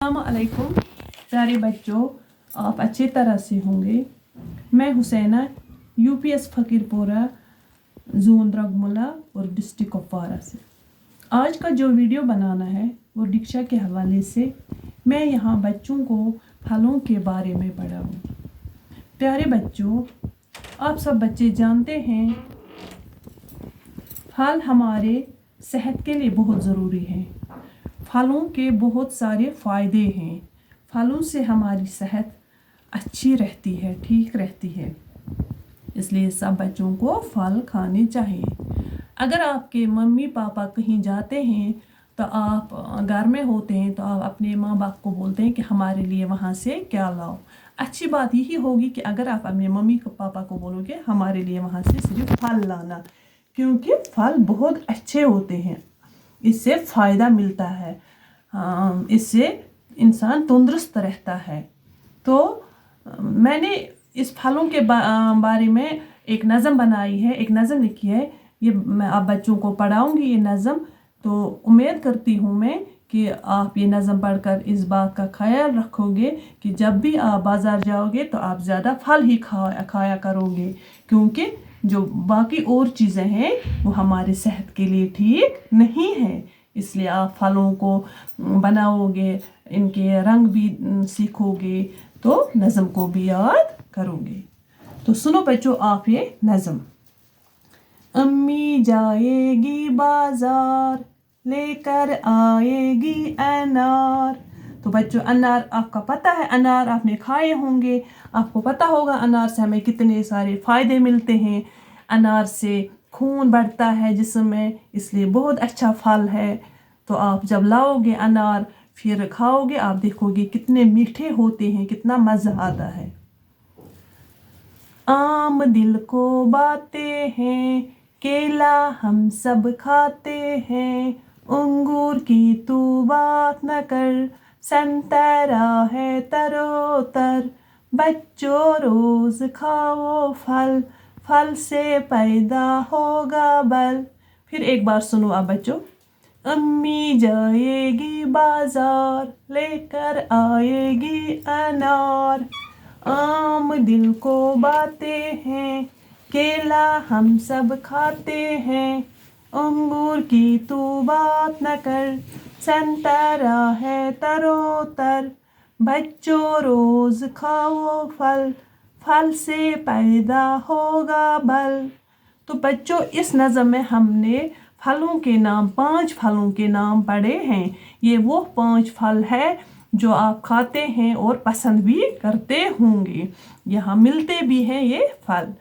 अस्सलामुअलैकुम प्यारे बच्चों, आप अच्छी तरह से होंगे। मैं हुसैना यूपीएस फकीरपुरा जोन द्रगमुला और डिस्ट्रिक्ट कुपवारा से आज का जो वीडियो बनाना है वो दीक्षा के हवाले से मैं यहाँ बच्चों को फलों के बारे में पढ़ाऊँ। प्यारे बच्चों, आप सब बच्चे जानते हैं फल हमारे सेहत के लिए बहुत ज़रूरी हैं। फलों के बहुत सारे फ़ायदे हैं। फलों से हमारी सेहत अच्छी रहती है, ठीक रहती है, इसलिए सब बच्चों को फल खाने चाहिए। अगर आपके मम्मी पापा कहीं जाते हैं तो आप घर में होते हैं तो आप अपने माँ बाप को बोलते हैं कि हमारे लिए वहाँ से क्या लाओ। अच्छी बात यही होगी कि अगर आप अपने मम्मी पापा को बोलोगे हमारे लिए वहाँ से सिर्फ फल लाना, क्योंकि फल बहुत अच्छे होते हैं, इससे फ़ायदा मिलता है, इससे इंसान तंदुरुस्त रहता है। तो मैंने इस फलों के बारे में एक नज़म बनाई है, एक नज़म लिखी है। ये मैं आप बच्चों को पढ़ाऊंगी ये नज़म। तो उम्मीद करती हूँ मैं कि आप ये नज़म पढ़कर इस बात का ख्याल रखोगे कि जब भी आप बाज़ार जाओगे तो आप ज़्यादा फल ही खाया करोगे, क्योंकि जो बाकी और चीज़ें हैं वो हमारे सेहत के लिए ठीक नहीं है। इसलिए आप फलों को बनाओगे, इनके रंग भी सीखोगे तो नज़म को भी याद करोगे। तो सुनो बच्चों आप ये नज़म। अम्मी जाएगी बाजार लेकर आएगी अनार। तो बच्चों अनार आपका पता है, अनार आपने खाए होंगे, आपको पता होगा अनार से हमें कितने सारे फ़ायदे मिलते हैं। अनार से खून बढ़ता है जिस्म में, इसलिए बहुत अच्छा फल है। तो आप जब लाओगे अनार फिर खाओगे, आप देखोगे कितने मीठे होते हैं, कितना मज़ा आता है। आम दिल को बातें हैं, केला हम सब खाते हैं, अंगूर की तू बात न कर, संतरा है तरोतर, बच्चों रोज खाओ फल, फल से पैदा होगा बल। फिर एक बार सुनो आप बच्चों। अम्मी जाएगी बाजार लेकर आएगी अनार, आम दिल को बातें हैं, केला हम सब खाते हैं, अंगूर की तू बात न कर, संतरा है तरोतर, बच्चों रोज खाओ फल, फल से पैदा होगा बल। तो बच्चों इस नज़म में हमने फलों के नाम 5 फलों के नाम पढ़े हैं। ये वो 5 फल है जो आप खाते हैं और पसंद भी करते होंगे, यहाँ मिलते भी हैं ये फल।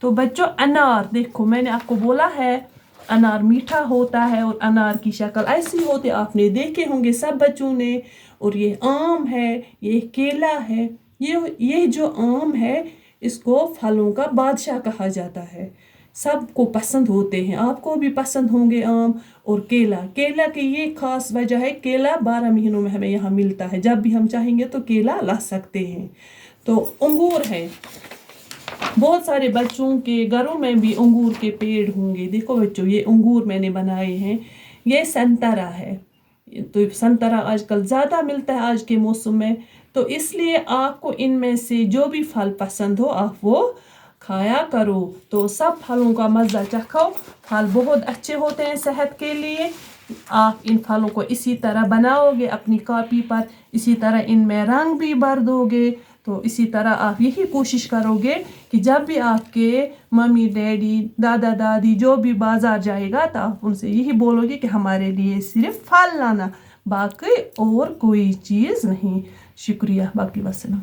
तो बच्चों अनार देखो, मैंने आपको बोला है अनार मीठा होता है और अनार की शक्ल ऐसी होती है, आपने देखे होंगे सब बच्चों ने। और ये आम है, ये केला है, ये जो आम है इसको फलों का बादशाह कहा जाता है, सबको पसंद होते हैं, आपको भी पसंद होंगे आम और केला। केला की ये खास वजह है, केला 12 महीनों में हमें यहाँ मिलता है, जब भी हम चाहेंगे तो केला ला सकते हैं। तो अंगूर है, बहुत सारे बच्चों के घरों में भी अंगूर के पेड़ होंगे। देखो बच्चों ये अंगूर मैंने बनाए हैं। ये संतरा है, तो संतरा आजकल ज़्यादा मिलता है आज के मौसम में, तो इसलिए आपको इनमें से जो भी फल पसंद हो आप वो खाया करो। तो सब फलों का मज़ा चखो, फल बहुत अच्छे होते हैं सेहत के लिए। आप इन फलों को इसी तरह बनाओगे अपनी कॉपी पर, इसी तरह इनमें रंग भी भर दोगे। तो इसी तरह आप यही कोशिश करोगे कि जब भी आपके मम्मी डैडी दादा दादी जो भी बाज़ार जाएगा तो आप उनसे यही बोलोगे कि हमारे लिए सिर्फ फल लाना, बाकी और कोई चीज़ नहीं। शुक्रिया, बाकी वसलम।